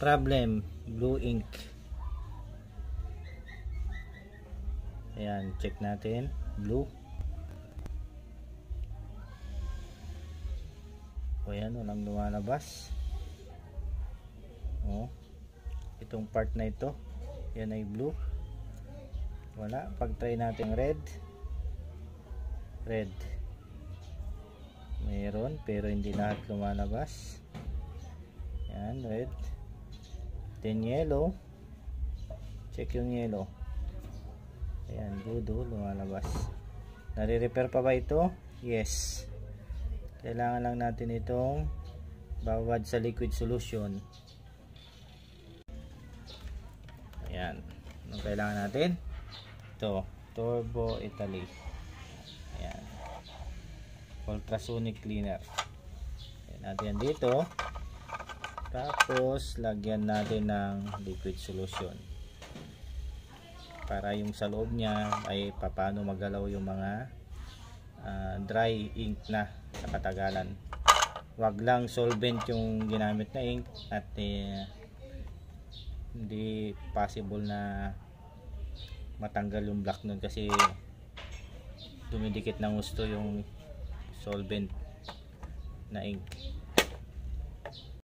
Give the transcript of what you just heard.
problem, blue ink. Ayan, check natin, blue. O yan, walang lumalabas. O, itong part na ito, yan ay blue. Wala. Pag try natin red, mayroon pero hindi lahat lumalabas. Yan, red. Then yellow, check yung yellow. Ayan, good, lumalabas. Nare-repair pa ba ito? Yes. Kailangan lang natin itong babad sa liquid solution. Ayan. Anong kailangan natin? Ito, Turbo Italy. Ayan. Ultrasonic cleaner. Ayan natin dito. Tapos, lagyan natin ng liquid solution. Para yung sa loob niya ay paano magalaw yung mga dry ink na sa katagalan. Wag lang solvent yung ginamit na ink at hindi possible na matanggal yung black nun kasi dumidikit ng gusto yung solvent na ink.